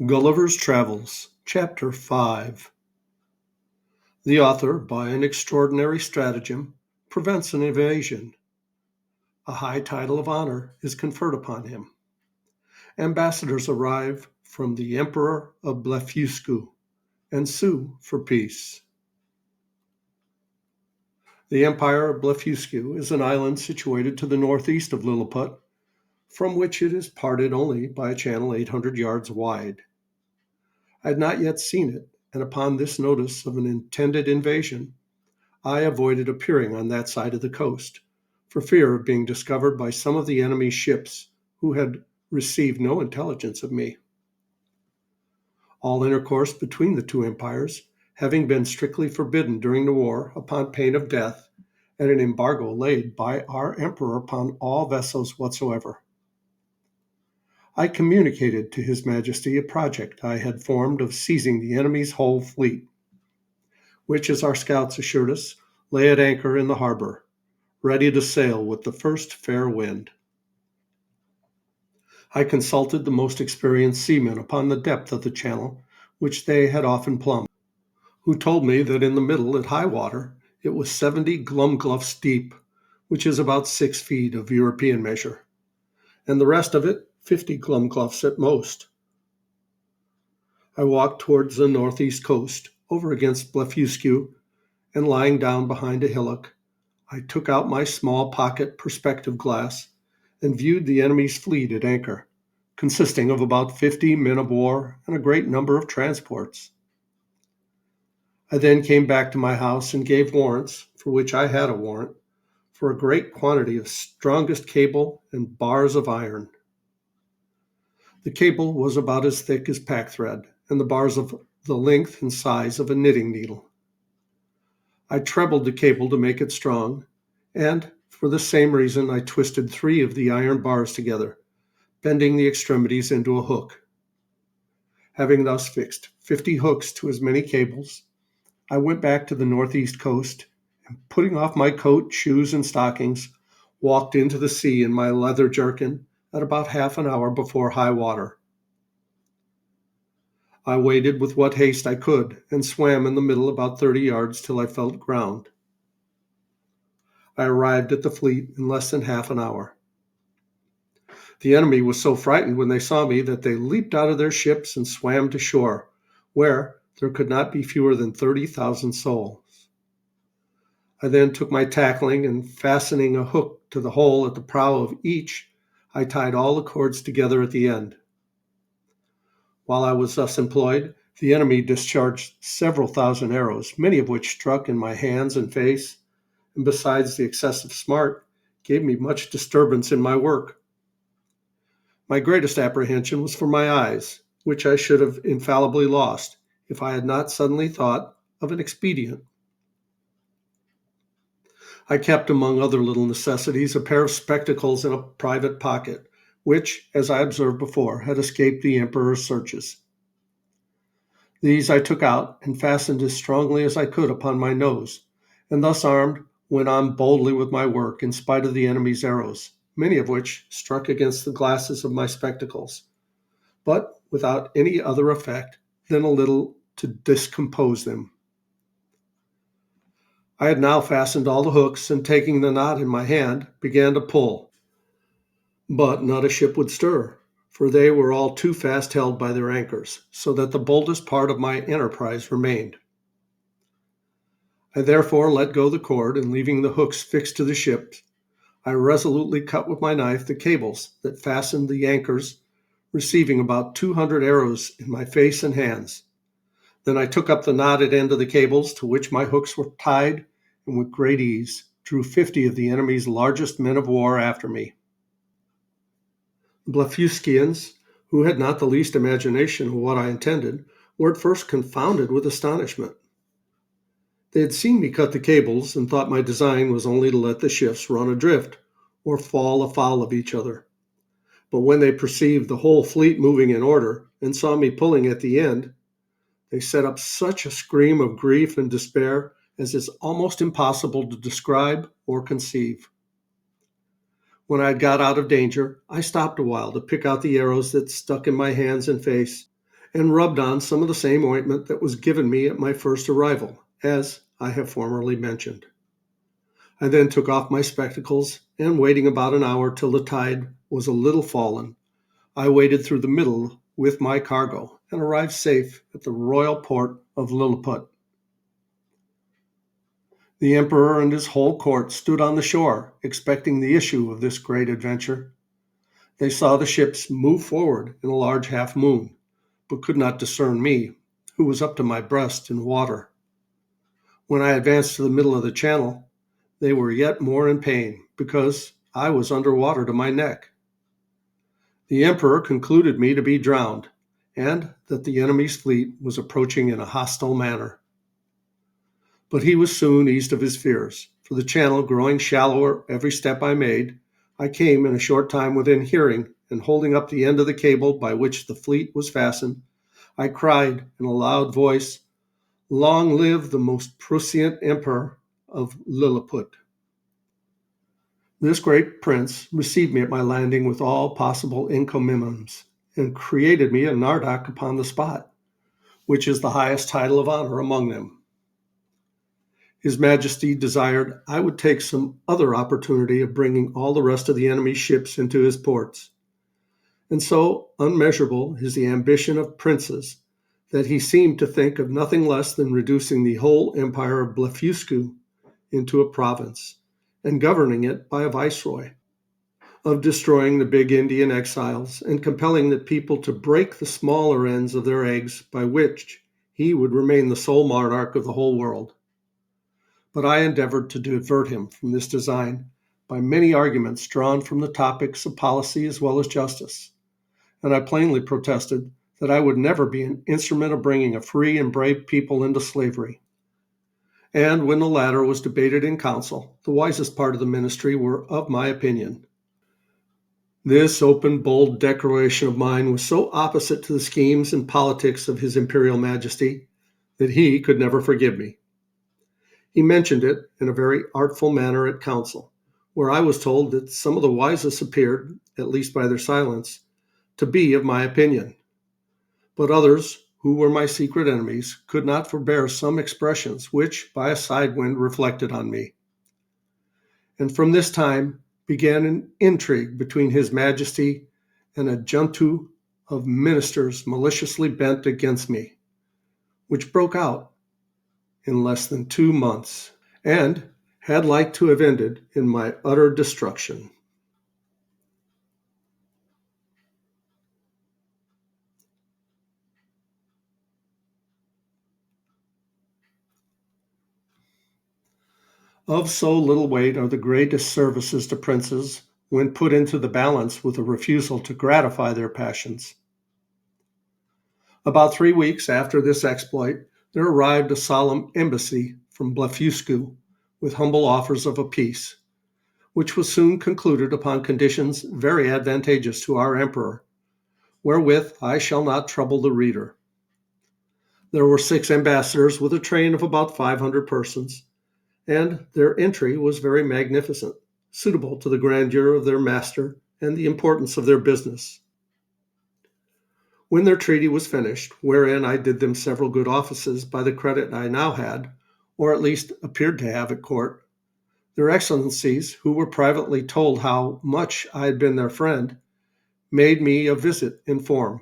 Gulliver's Travels, Chapter 5. The author, by an extraordinary stratagem, prevents an invasion. A high title of honor is conferred upon him. Ambassadors arrive from the Emperor of Blefuscu and sue for peace. The Empire of Blefuscu is an island situated to the northeast of Lilliput, from which it is parted only by a channel 800 yards wide. I had not yet seen it, and upon this notice of an intended invasion, I avoided appearing on that side of the coast, for fear of being discovered by some of the enemy's ships who had received no intelligence of me. All intercourse between the two empires having been strictly forbidden during the war upon pain of death, and an embargo laid by our emperor upon all vessels whatsoever, I communicated to His Majesty a project I had formed of seizing the enemy's whole fleet, which, as our scouts assured us, lay at anchor in the harbor, ready to sail with the first fair wind. I consulted the most experienced seamen upon the depth of the channel, which they had often plumbed, who told me that in the middle, at high water, it was 70 glumgluffs deep, which is about 6 feet of European measure, and the rest of it 50 glumgluffs at most. I walked towards the northeast coast, over against Blefuscu, and lying down behind a hillock, I took out my small pocket perspective glass and viewed the enemy's fleet at anchor, consisting of about 50 men of war and a great number of transports. I then came back to my house and gave warrants, for which I had a warrant, for a great quantity of strongest cable and bars of iron. The cable was about as thick as packthread, and the bars of the length and size of a knitting needle. I trebled the cable to make it strong, and for the same reason I twisted 3 of the iron bars together, bending the extremities into a hook. Having thus fixed 50 hooks to as many cables, I went back to the northeast coast, and putting off my coat, shoes, and stockings, walked into the sea in my leather jerkin at about half an hour before high water. I waded with what haste I could, and swam in the middle about 30 yards till I felt ground. I arrived at the fleet in less than half an hour. The enemy was so frightened when they saw me that they leaped out of their ships and swam to shore, where there could not be fewer than 30,000 souls. I then took my tackling, and fastening a hook to the hole at the prow of each, I tied all the cords together at the end. While I was thus employed, the enemy discharged several thousand arrows, many of which struck in my hands and face, and besides the excessive smart, gave me much disturbance in my work. My greatest apprehension was for my eyes, which I should have infallibly lost if I had not suddenly thought of an expedient. I kept, among other little necessities, a pair of spectacles in a private pocket, which, as I observed before, had escaped the emperor's searches. These I took out and fastened as strongly as I could upon my nose, and thus armed, went on boldly with my work in spite of the enemy's arrows, many of which struck against the glasses of my spectacles, but without any other effect than a little to discompose them. I had now fastened all the hooks, and taking the knot in my hand, began to pull. But not a ship would stir, for they were all too fast held by their anchors, so that the boldest part of my enterprise remained. I therefore let go the cord, and leaving the hooks fixed to the ship, I resolutely cut with my knife the cables that fastened the anchors, receiving about 200 arrows in my face and hands. Then I took up the knotted end of the cables to which my hooks were tied, and with great ease drew 50 of the enemy's largest men of war after me. The Blefuscians, who had not the least imagination of what I intended, were at first confounded with astonishment. They had seen me cut the cables, and thought my design was only to let the ships run adrift, or fall afoul of each other. But when they perceived the whole fleet moving in order, and saw me pulling at the end, they set up such a scream of grief and despair as is almost impossible to describe or conceive. When I had got out of danger, I stopped a while to pick out the arrows that stuck in my hands and face, and rubbed on some of the same ointment that was given me at my first arrival, as I have formerly mentioned. I then took off my spectacles, and waiting about an hour till the tide was a little fallen, I waded through the middle with my cargo and arrived safe at the royal port of Lilliput. The emperor and his whole court stood on the shore, expecting the issue of this great adventure. They saw the ships move forward in a large half moon, but could not discern me, who was up to my breast in water. When I advanced to the middle of the channel, they were yet more in pain, because I was under water to my neck. The emperor concluded me to be drowned, and that the enemy's fleet was approaching in a hostile manner. But he was soon eased of his fears, for the channel growing shallower every step I made, I came in a short time within hearing, and holding up the end of the cable by which the fleet was fastened, I cried in a loud voice, "Long live the most prescient emperor of Lilliput." This great prince received me at my landing with all possible encomiums, and created me a nardac upon the spot, which is the highest title of honor among them. His Majesty desired I would take some other opportunity of bringing all the rest of the enemy's ships into his ports. And so unmeasurable is the ambition of princes that he seemed to think of nothing less than reducing the whole empire of Blefuscu into a province, and governing it by a viceroy, of destroying the big Indian exiles, and compelling the people to break the smaller ends of their eggs, by which he would remain the sole monarch of the whole world. But I endeavored to divert him from this design by many arguments drawn from the topics of policy as well as justice, and I plainly protested that I would never be an instrument of bringing a free and brave people into slavery. And when the latter was debated in council, the wisest part of the ministry were of my opinion. This open, bold declaration of mine was so opposite to the schemes and politics of His Imperial Majesty that he could never forgive me. He mentioned it in a very artful manner at council, where I was told that some of the wisest appeared, at least by their silence, to be of my opinion. But others, who were my secret enemies, could not forbear some expressions which, by a side wind, reflected on me. And from this time began an intrigue between His Majesty and a junto of ministers maliciously bent against me, which broke out in less than 2 months, and had like to have ended in my utter destruction. Of so little weight are the greatest services to princes when put into the balance with a refusal to gratify their passions. About 3 weeks after this exploit, there arrived a solemn embassy from Blefuscu with humble offers of a peace, which was soon concluded upon conditions very advantageous to our emperor, wherewith I shall not trouble the reader. There were 6 ambassadors with a train of about 500 persons, and their entry was very magnificent, suitable to the grandeur of their master and the importance of their business. When their treaty was finished, wherein I did them several good offices by the credit I now had, or at least appeared to have at court, their excellencies, who were privately told how much I had been their friend, made me a visit in form.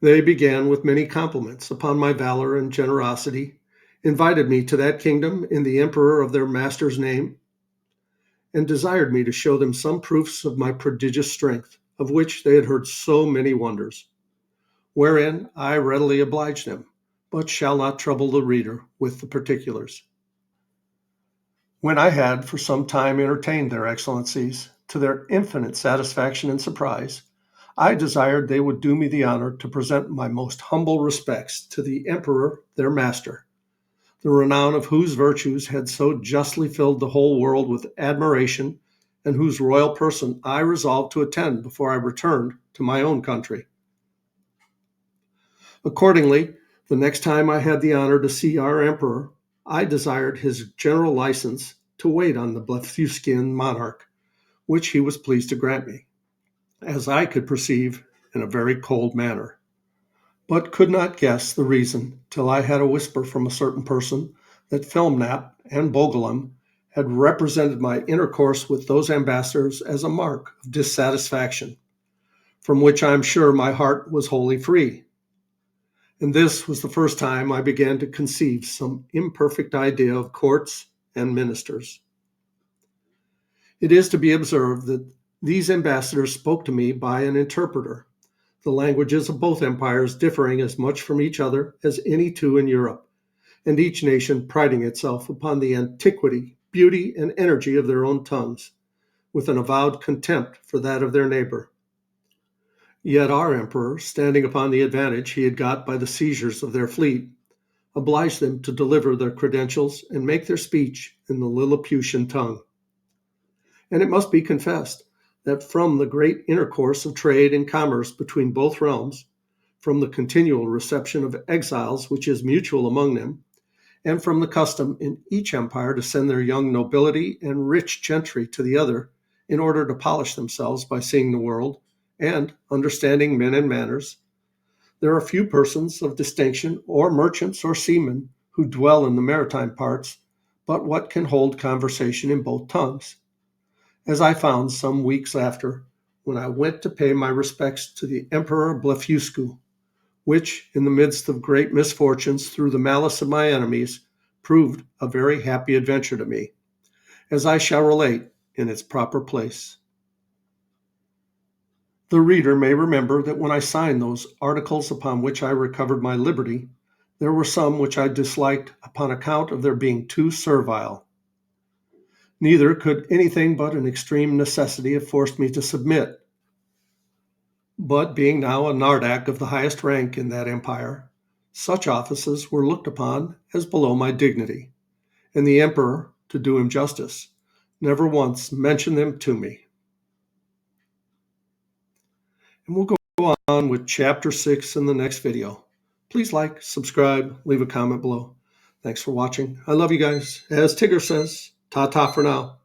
They began with many compliments upon my valor and generosity, invited me to that kingdom in the emperor of their master's name, and desired me to show them some proofs of my prodigious strength, of which they had heard so many wonders, wherein I readily obliged them, but shall not trouble the reader with the particulars. When I had for some time entertained their excellencies, to their infinite satisfaction and surprise, I desired they would do me the honor to present my most humble respects to the emperor their master, the renown of whose virtues had so justly filled the whole world with admiration, and whose royal person I resolved to attend before I returned to my own country. Accordingly, the next time I had the honor to see our emperor, I desired his general license to wait on the Blefuscan monarch, which he was pleased to grant me, as I could perceive, in a very cold manner. but could not guess the reason till I had a whisper from a certain person that Filmnap and Bogelum had represented my intercourse with those ambassadors as a mark of dissatisfaction, from which I am sure my heart was wholly free. And this was the first time I began to conceive some imperfect idea of courts and ministers. It is to be observed that these ambassadors spoke to me by an interpreter, the languages of both empires differing as much from each other as any two in Europe, and each nation priding itself upon the antiquity, beauty, and energy of their own tongues, with an avowed contempt for that of their neighbor. Yet our emperor, standing upon the advantage he had got by the seizures of their fleet, obliged them to deliver their credentials and make their speech in the Lilliputian tongue. And it must be confessed that from the great intercourse of trade and commerce between both realms, from the continual reception of exiles which is mutual among them, and from the custom in each empire to send their young nobility and rich gentry to the other in order to polish themselves by seeing the world and understanding men and manners, there are few persons of distinction, or merchants or seamen, who dwell in the maritime parts, but what can hold conversation in both tongues, as I found some weeks after, when I went to pay my respects to the Emperor Blefuscu, which, in the midst of great misfortunes through the malice of my enemies, proved a very happy adventure to me, as I shall relate in its proper place. The reader may remember that when I signed those articles upon which I recovered my liberty, there were some which I disliked upon account of their being too servile. Neither could anything but an extreme necessity have forced me to submit. But being now a nardac of the highest rank in that empire, such offices were looked upon as below my dignity, and the emperor, to do him justice, never once mentioned them to me. And we'll go on with chapter 6 in the next video. Please like, subscribe, leave a comment below. Thanks for watching. I love you guys. As Tigger says, ta-ta for now.